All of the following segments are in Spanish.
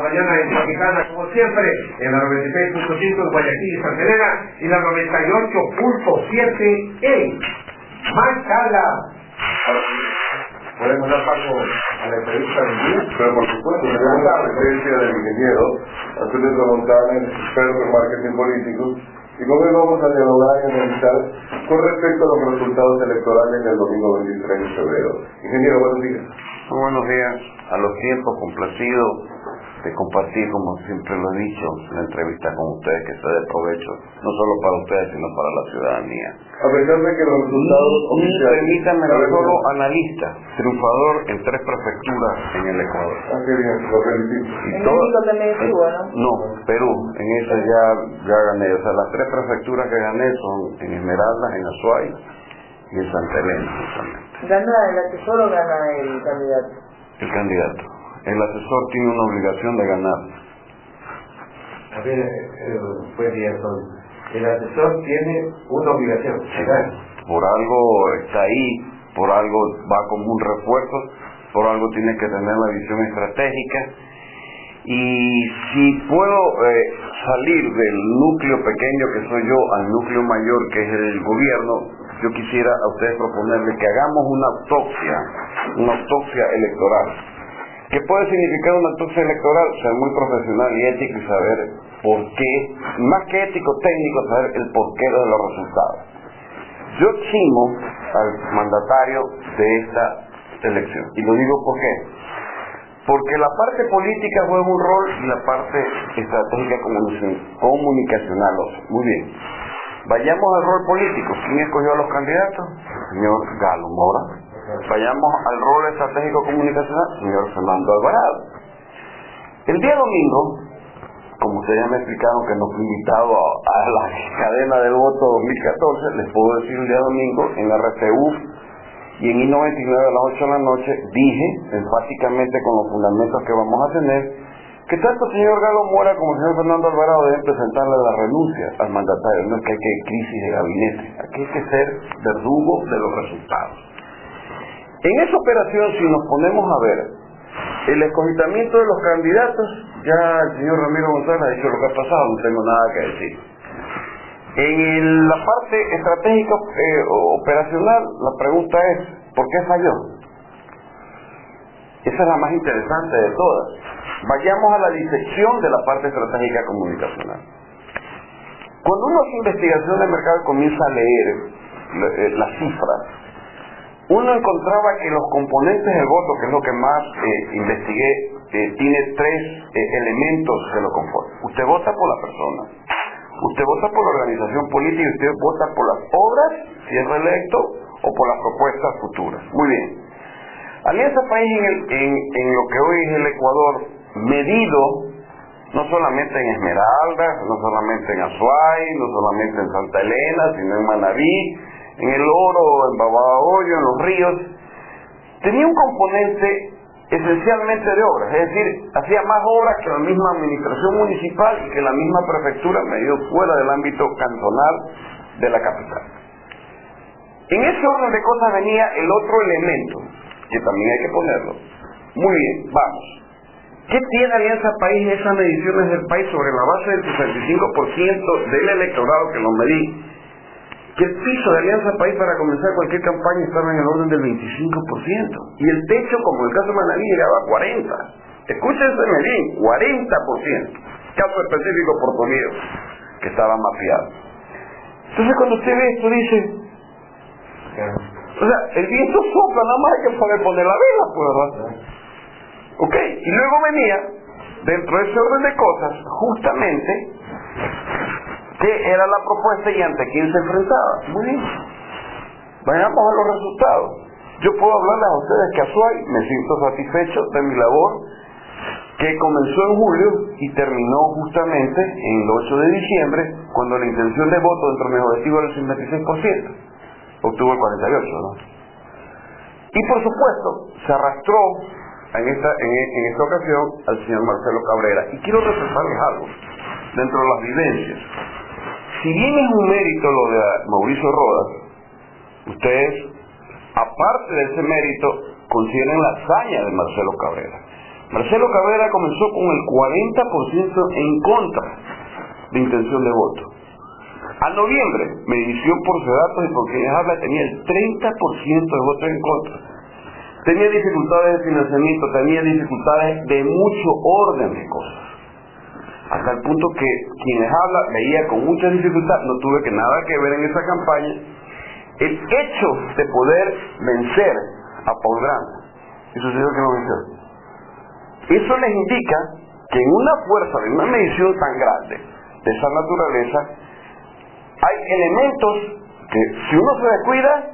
mañana en Tropicana, como siempre, en la 96.5 en Guayaquil y Santa Elena, y la 98.7 en Machala. ¿Podemos dar paso a la entrevista del día? Pero por supuesto, tenemos la presencia del ingeniero Antonio Tramontana, experto en marketing político, y con él vamos a dialogar y analizar con respecto a los resultados electorales del domingo 23 de febrero. Ingeniero, buenos días. Muy buenos días. A los tiempos, complacido de compartir, como siempre lo he dicho, la entrevista con ustedes, que sea de provecho, no solo para ustedes, sino para la ciudadanía. A pesar de que los resultados oficiales... Permítanme solo analista, triunfador en 3 prefecturas en el Ecuador. Ah, qué bien, lo felicito. Y en México también estuvo, ¿no? No, Perú, en eso ya gané. O sea, las 3 prefecturas que gané son en Esmeraldas, en Azuay y en Santa Elena, justamente. ¿Gana el asesor o gana el candidato? El candidato. El asesor tiene una obligación de ganar. A ver, pues bien, el asesor tiene una obligación. Por algo está ahí, por algo va como un refuerzo, por algo tiene que tener la visión estratégica. Y si puedo salir del núcleo pequeño que soy yo al núcleo mayor que es el gobierno, yo quisiera a ustedes proponerles que hagamos una autopsia electoral. ¿Qué puede significar una autopsia electoral? Ser muy profesional y ético y saber por qué, más que ético, técnico, saber el porqué de los resultados. Yo eximo al mandatario de esta elección. Y lo digo por qué. Porque la parte política juega un rol y la parte estratégica comunicacional otro. Muy bien. Vayamos al rol político. ¿Quién escogió a los candidatos? El señor Galo Mora. Vayamos al rol estratégico comunicacional, señor Fernando Alvarado. El día domingo, como ustedes ya me explicaron que no fui invitado a la cadena del voto 2014, les puedo decir el día domingo en RTU y en I99 a las 8 de la noche dije enfáticamente con los fundamentos que vamos a tener que tanto el señor Galo Mora como el señor Fernando Alvarado deben presentarle la renuncia al mandatario. No es que hay que crisis de gabinete, aquí hay que ser verdugo de los resultados. En esa operación, si nos ponemos a ver el escogitamiento de los candidatos, ya el señor Ramiro González ha dicho lo que ha pasado, no tengo nada que decir. En la parte estratégica operacional, la pregunta es, ¿por qué falló? Esa es la más interesante de todas. Vayamos a la disección de la parte estratégica comunicacional. Cuando uno hace investigación de mercado y comienza a leer las cifras, uno encontraba que los componentes del voto, que es lo que más investigué, tiene 3 elementos que lo conforman. Usted vota por la persona, usted vota por la organización política y usted vota por las obras, si es reelecto, o por las propuestas futuras. Muy bien. Alianza País en lo que hoy es el Ecuador, medido no solamente en Esmeraldas, no solamente en Azuay, no solamente en Santa Elena, sino en Manabí, en El Oro, en Babahoyo, en Los Ríos, tenía un componente esencialmente de obras, es decir, hacía más obras que la misma administración municipal y que la misma prefectura medido fuera del ámbito cantonal de la capital. En ese orden de cosas venía el otro elemento, que también hay que ponerlo. Muy bien, vamos. ¿Qué tiene Alianza País en esas mediciones del país sobre la base del 65% del electorado que lo medí? Que el piso de Alianza País para comenzar cualquier campaña estaba en el orden del 25%. Y el techo, como en el caso de Manabí, llegaba a 40%. Escúchense bien, 40%. Caso específico Puerto Unido, que estaba mapeado. Entonces cuando usted ve esto dice, o sea, el viento sopla, nada más hay que saber poner la vela, pues, ¿verdad? Ok, y luego venía, dentro de ese orden de cosas, justamente, ¿qué era la propuesta y ante quién se enfrentaba? Muy bien. Vayamos a los resultados. Yo puedo hablarles a ustedes que Azuay me siento satisfecho de mi labor, que comenzó en julio y terminó justamente en el 8 de diciembre, cuando la intención de voto dentro de mis objetivos era el 56%. Obtuvo el 48%, ¿no? Y por supuesto, se arrastró en esta ocasión al señor Marcelo Cabrera. Y quiero resaltarles algo, dentro de las vivencias. Si bien es un mérito lo de Mauricio Rodas, ustedes, aparte de ese mérito, consideren la hazaña de Marcelo Cabrera. Marcelo Cabrera comenzó con el 40% en contra de intención de voto. A noviembre, Medición por Sedatos y por quienes habla tenía el 30% de votos en contra. Tenía dificultades de financiamiento, tenía dificultades de mucho orden de cosas. Hasta el punto que quienes habla veía con mucha dificultad, no tuve que nada que ver en esa campaña, el hecho de poder vencer a Paul Grant. Y sucedió que no venció. Eso les indica que en una fuerza de una medición tan grande, de esa naturaleza, hay elementos que si uno se descuida,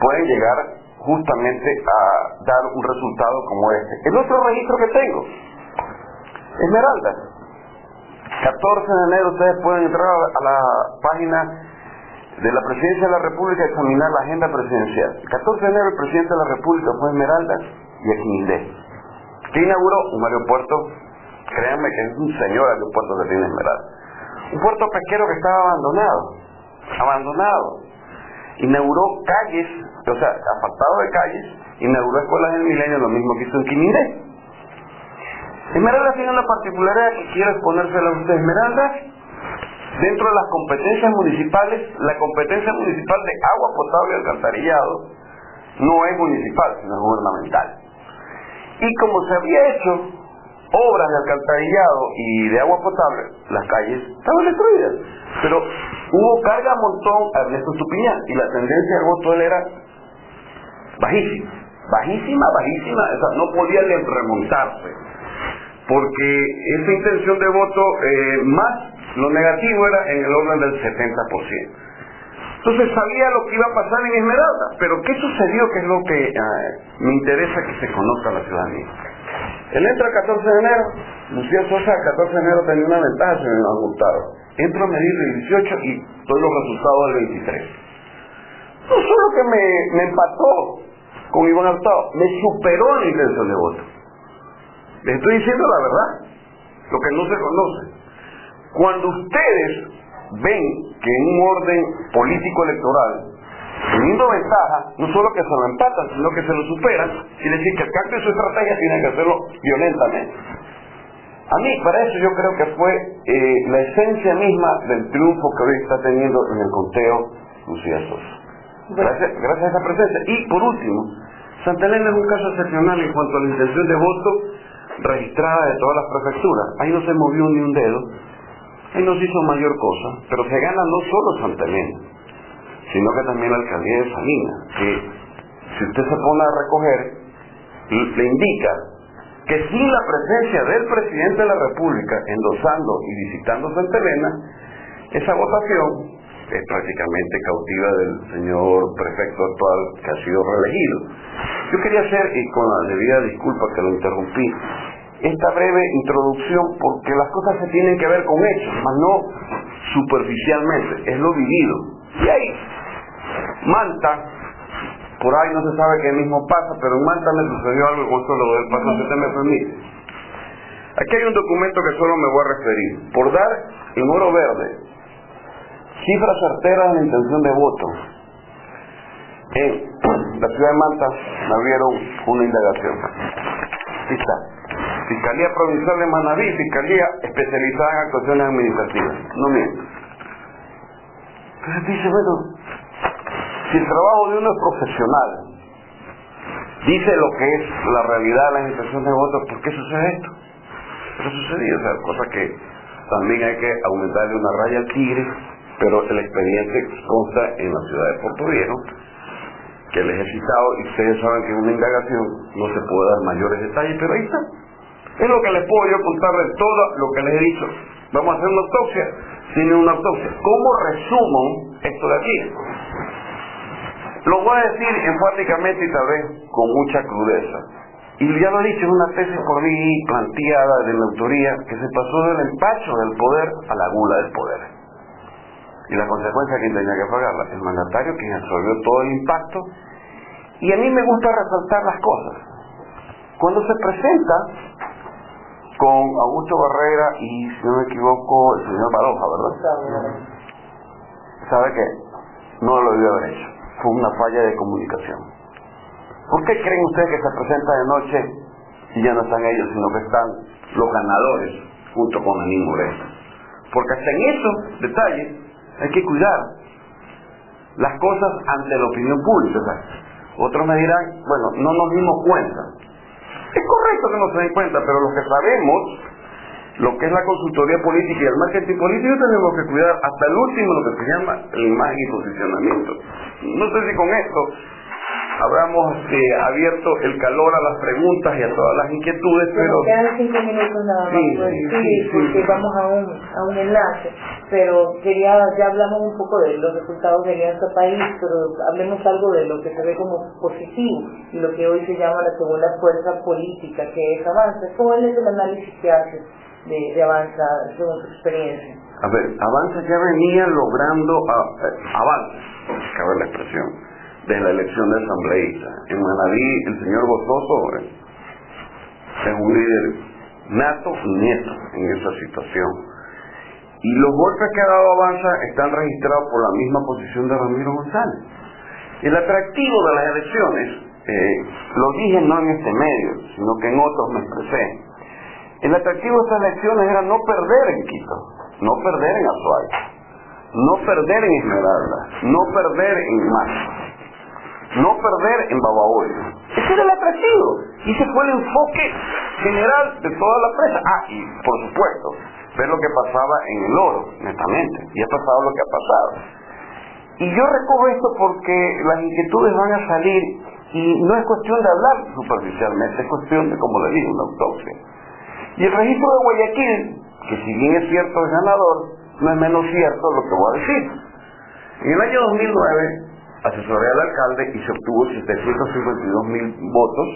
pueden llegar justamente a dar un resultado como este. El otro registro que tengo, Esmeralda. 14 de enero ustedes pueden entrar a la página de la Presidencia de la República y examinar la agenda presidencial. El 14 de enero el presidente de la República fue a Esmeralda y a Quindé. ¿Qué inauguró? Un aeropuerto, créanme que es un señor aeropuerto que tiene Esmeralda. Un puerto pesquero que estaba abandonado. Inauguró calles, o sea, asfaltado de calles, inauguró escuelas del milenio, lo mismo que hizo en Quindé. Esmeralda tiene una particularidad que quiero exponérsela a usted. Esmeralda, dentro de las competencias municipales, la competencia municipal de agua potable y alcantarillado no es municipal, sino es gubernamental. Y como se había hecho obras de alcantarillado y de agua potable, las calles estaban destruidas. Pero hubo carga a montón a Ernesto Estupiñán y la tendencia del voto de él era bajísima. Bajísima, o sea, no podía remontarse. Porque esa intención de voto, más lo negativo era en el orden del 70%. Entonces sabía lo que iba a pasar en Esmeralda, pero ¿qué sucedió? Que es lo que me interesa que se conozca la ciudadanía. Él entra el 14 de enero, Lucía Sosa el 14 de enero tenía una ventaja, se me ajustaron. Entro a medir el 18 y doy los resultados del 23. No solo que me empató con Iván Hurtado, me superó en la intención de voto. Les estoy diciendo la verdad, lo que no se conoce. Cuando ustedes ven que en un orden político electoral, teniendo ventaja, no solo que se lo empatan, sino que se lo superan, quiere decir que el cambio de su estrategia tiene que hacerlo violentamente. A mí, para eso yo creo que fue la esencia misma del triunfo que hoy está teniendo en el conteo Lucía Sosa. Gracias a esa presencia. Y por último, Santa Elena es un caso excepcional en cuanto a la intención de voto registrada de todas las prefecturas. Ahí no se movió ni un dedo, ahí no se hizo mayor cosa, pero se gana no solo Santa Elena, sino que también la alcaldía de Salinas, que si usted se pone a recoger, le indica que sin la presencia del presidente de la República endosando y visitando Santa Elena, esa votación es prácticamente cautiva del señor prefecto actual que ha sido reelegido. Yo quería hacer, y con la debida disculpa que lo interrumpí, esta breve introducción porque las cosas se tienen que ver con hechos, mas no superficialmente, es lo vivido. Y ahí, Manta, por ahí no se sabe qué mismo pasa, pero en Manta me sucedió algo, con esto lo del paso, si usted me permite. Aquí hay un documento que solo me voy a referir. Por dar en oro verde cifras certeras de la intención de voto, en la ciudad de Manta me abrieron una indagación. Aquí está. Fiscalía Provincial de Manabí, Fiscalía especializada en actuaciones administrativas. No miento. Entonces dice, bueno, si el trabajo de uno es profesional, dice lo que es la realidad de la intención de voto, ¿por qué sucede esto? Pero sucedió, o sea, cosa que también hay que aumentarle una raya al tigre, pero el expediente consta en la ciudad de Puerto Viejo, que les he citado, y ustedes saben que en una indagación no se puede dar mayores detalles, pero ahí está. Es lo que les puedo yo contar de todo lo que les he dicho. Vamos a hacer una autopsia, sin una autopsia. ¿Cómo resumo esto de aquí? Lo voy a decir enfáticamente y tal vez con mucha crudeza. Y ya lo he dicho, es una tesis por mí planteada de mi autoría, que se pasó del empacho del poder a la gula del poder. Y la consecuencia, ¿quién tenía que pagarla? El mandatario, quien absorbió todo el impacto. Y a mí me gusta resaltar las cosas. Cuando se presenta con Augusto Barrera y, si no me equivoco, el señor Baroja, ¿verdad? ¿Sabe qué? No lo debió haber hecho. Fue una falla de comunicación. ¿Por qué creen ustedes que se presenta de noche y ya no están ellos, sino que están los ganadores junto con Lenín Moreno. Porque hasta en esos detalles hay que cuidar las cosas ante la opinión pública. O sea, otros me dirán, bueno, no nos dimos cuenta. Es correcto que no se den cuenta, pero los que sabemos lo que es la consultoría política y el marketing político tenemos que cuidar hasta el último lo que se llama la imagen y posicionamiento. No sé si con esto habremos abierto el calor a las preguntas y a todas las inquietudes, pero... Quedan 5 minutos nada más, porque vamos a un enlace, pero ya hablamos un poco de los resultados de Alianza País, pero hablemos algo de lo que se ve como positivo y lo que hoy se llama la segunda fuerza política, que es Avanza. ¿Cuál es el análisis que hace de Avanza según su experiencia? A ver, Avanza ya venía logrando avances, cabe la expresión, de la elección de asambleísta. En Manaví, el señor Gozoso es un líder nato y neto en esa situación. Y los golpes que ha dado Avanza están registrados por la misma posición de Ramiro González. El atractivo de las elecciones, lo dije no en este medio, sino que en otros me expresé. El atractivo de estas elecciones era no perder en Quito, no perder en Azuay, no perder en Esmeralda, no perder en Mazo, no perder en Babahoyo. Ese era el atractivo. Y ese fue el enfoque general de toda la prensa. Y por supuesto, ver lo que pasaba en el oro, netamente. Y ha pasado lo que ha pasado. Y yo recojo esto porque las inquietudes van a salir y no es cuestión de hablar superficialmente, es cuestión de, como le digo, una autopsia. Y el registro de Guayaquil, que si bien es cierto es ganador, no es menos cierto lo que voy a decir. En el año 2009 asesoré al alcalde y se obtuvo 752.000 votos,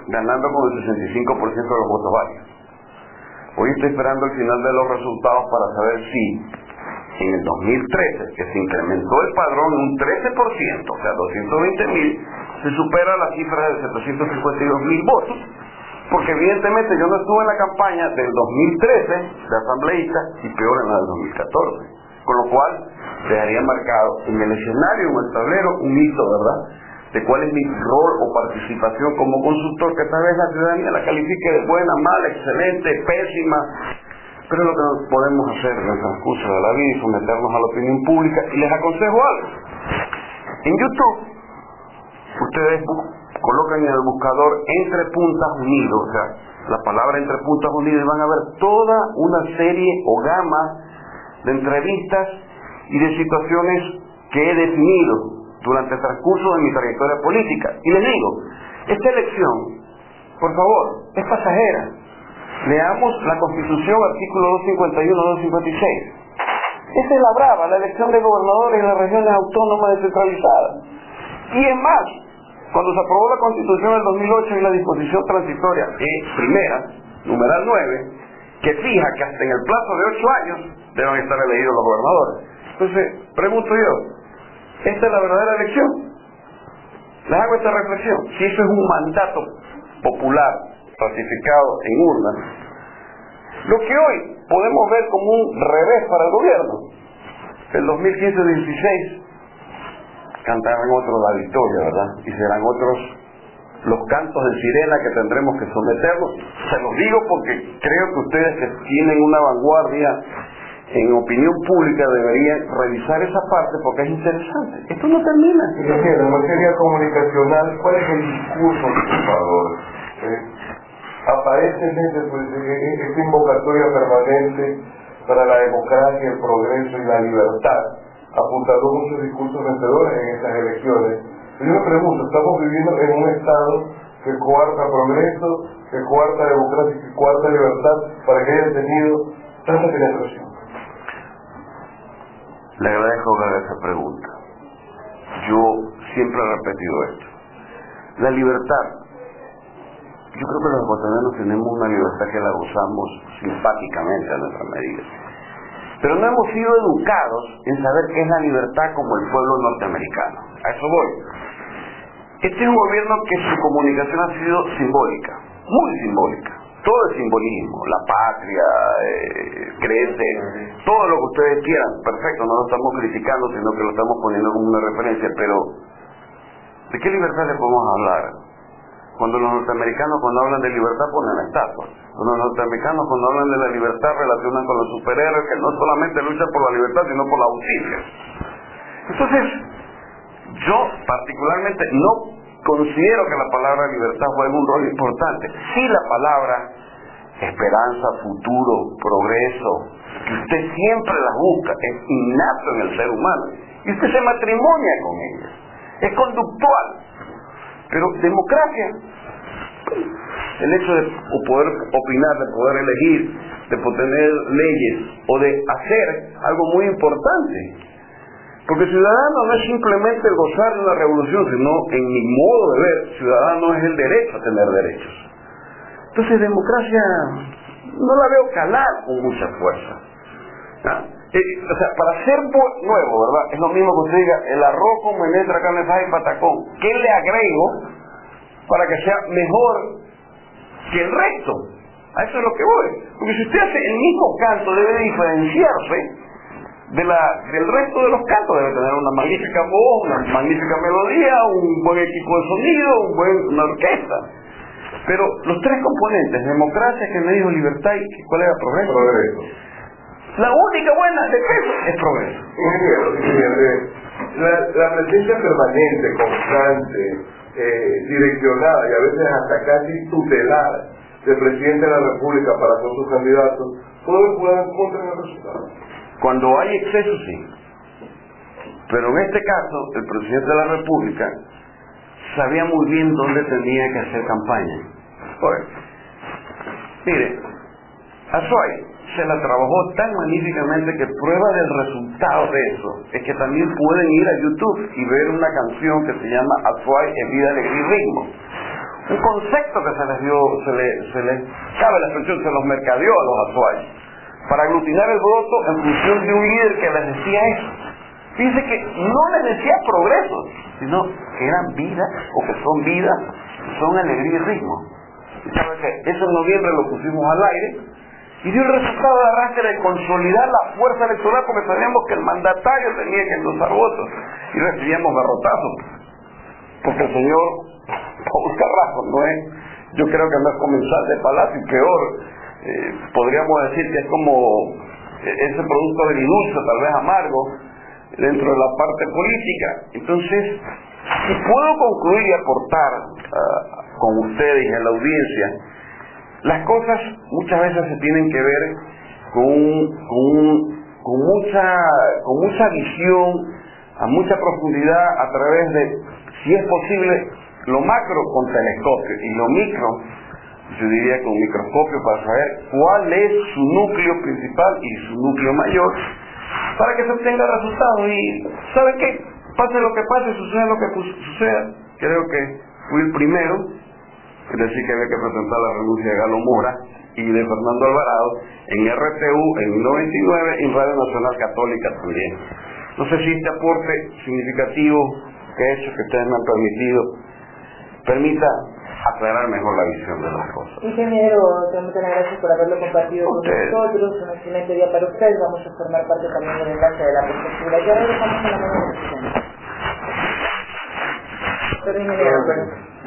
ganando con el 65% de los votos válidos. Hoy estoy esperando el final de los resultados para saber si en el 2013, que se incrementó el padrón un 13%, o sea 220.000, se supera la cifra de 752.000 votos, porque evidentemente yo no estuve en la campaña del 2013 de asambleísta y peor en la del 2014, con lo cual dejaría marcado en el escenario, en el tablero, un hito, ¿verdad?, de cuál es mi rol o participación como consultor, que tal vez la ciudadanía la califique de buena, mala, excelente, pésima, pero es lo que no podemos hacer en el transcurso de la vida y someternos a la opinión pública. Y les aconsejo algo. En YouTube, ustedes colocan en el buscador Entre Puntas Unidos, o sea, la palabra Entre Puntas Unidos, y van a ver toda una serie o gama de entrevistas y de situaciones que he definido durante el transcurso de mi trayectoria política. Y les digo, esta elección, por favor, es pasajera. Leamos la Constitución, artículo 251-256. Esa es la brava, la elección de gobernadores en las regiones autónomas descentralizadas. Y es más, cuando se aprobó la Constitución del 2008 y la disposición transitoria primera, numeral 9, que fija que hasta en el plazo de 8 años deben estar elegidos los gobernadores. Entonces, pregunto yo, ¿esta es la verdadera elección? Les hago esta reflexión. Si eso es un mandato popular ratificado en urnas, lo que hoy podemos ver como un revés para el gobierno, el 2015-16 cantarán otros la victoria, ¿verdad? Y serán otros los cantos de sirena que tendremos que someternos. Se los digo porque creo que ustedes que tienen una vanguardia en opinión pública deberían revisar esa parte porque es interesante. Esto no termina. En materia comunicacional, ¿cuál es el discurso triunfador? Aparece esta invocatoria permanente para la democracia, el progreso y la libertad, apuntando muchos discursos vencedores en estas elecciones. Yo me pregunto, ¿estamos viviendo en un estado que coarta progreso, que coarta democracia, que coarta libertad para que hayan tenido tanta penetración? Le agradezco esa pregunta. Yo siempre he repetido esto. La libertad, yo creo que los ecuatorianos tenemos una libertad que la gozamos simpáticamente a nuestra medida. Pero no hemos sido educados en saber qué es la libertad como el pueblo norteamericano. A eso voy. Este es un gobierno que su comunicación ha sido simbólica, muy simbólica. Todo es simbolismo, la patria, crece, todo lo que ustedes quieran, perfecto, no lo estamos criticando, sino que lo estamos poniendo como una referencia, pero ¿de qué libertad le podemos hablar Cuando los norteamericanos, cuando hablan de libertad, ponen la estatua. Cuando los norteamericanos, cuando hablan de la libertad, relacionan con los superhéroes que no solamente luchan por la libertad, sino por la justicia. Entonces, yo particularmente no considero que la palabra libertad juegue un rol importante. Sí, la palabra esperanza, futuro, progreso, que usted siempre la busca, es innato en el ser humano. Y usted se matrimonia con ella. Es conductual. Pero democracia, el hecho de poder opinar, de poder elegir, de poder tener leyes o de hacer algo muy importante. Porque ciudadano no es simplemente el gozar de una revolución, sino, en mi modo de ver, ciudadano es el derecho a tener derechos. Entonces democracia no la veo calar con mucha fuerza. O sea, para ser nuevo, ¿verdad? Es lo mismo que usted diga, el arroz con menestra, carne asada y patacón. ¿Qué le agrego para que sea mejor que el resto? A eso es lo que voy. Porque si usted hace el mismo canto, debe diferenciarse del resto de los cantos. Debe tener una magnífica voz, una magnífica melodía, un buen equipo de sonido, una orquesta. Pero los tres componentes, democracia, que me dijo libertad y ¿cuál era progreso? Progreso. La única buena de peso es progreso. La presencia permanente, constante, direccionada y a veces hasta casi tutelada del presidente de la República para con sus candidatos puede jugar en contra del resultado. Cuando hay exceso, sí. Pero en este caso, el presidente de la República sabía muy bien dónde tenía que hacer campaña. Oye, mire, Azuay se la trabajó tan magníficamente que prueba del resultado de eso es que también pueden ir a YouTube y ver una canción que se llama Azuay en vida, alegría y ritmo. Un concepto que se les dio, cabe la expresión, se los mercadeó a los Azuay para aglutinar el voto en función de un líder que les decía eso. Fíjense que no les decía progreso, sino que eran vidas, o que son vidas, son alegría y ritmo. Y sabe que eso en noviembre lo pusimos al aire y dio el resultado de arrastre de consolidar la fuerza electoral, porque sabíamos que el mandatario tenía que endosar votos y recibíamos garrotazos, porque el señor Paul Carrasco no es, yo creo que no es comensal de palacio, y peor, podríamos decir que es como ese producto agridulce, tal vez amargo, dentro de la parte política. Entonces, si puedo concluir y aportar con ustedes y en la audiencia, las cosas muchas veces se tienen que ver con mucha visión, a mucha profundidad, a través de, si es posible, lo macro con telescopio y lo micro, yo diría con microscopio, para saber cuál es su núcleo principal y su núcleo mayor, para que se obtenga resultados. Y ¿sabe qué? Pase lo que pase, suceda lo que suceda. Creo que fui el primero, es decir, que había que presentar la renuncia de Galo Mora y de Fernando Alvarado en RTU en 1999 y en Radio Nacional Católica también. No sé si este aporte significativo que he hecho, que ustedes me han permitido, permita aclarar mejor la visión de las cosas. Ingeniero, muchas gracias por haberlo compartido con nosotros. Un excelente día para ustedes. Vamos a formar parte también del enlace de la perspectiva. Ya regresamos a la mañana. Pero ingeniero,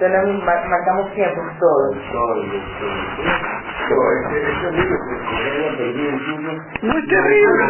tenemos, marcamos tiempos todos. Pero ese libro que se perdido el tuyo. Muy terrible.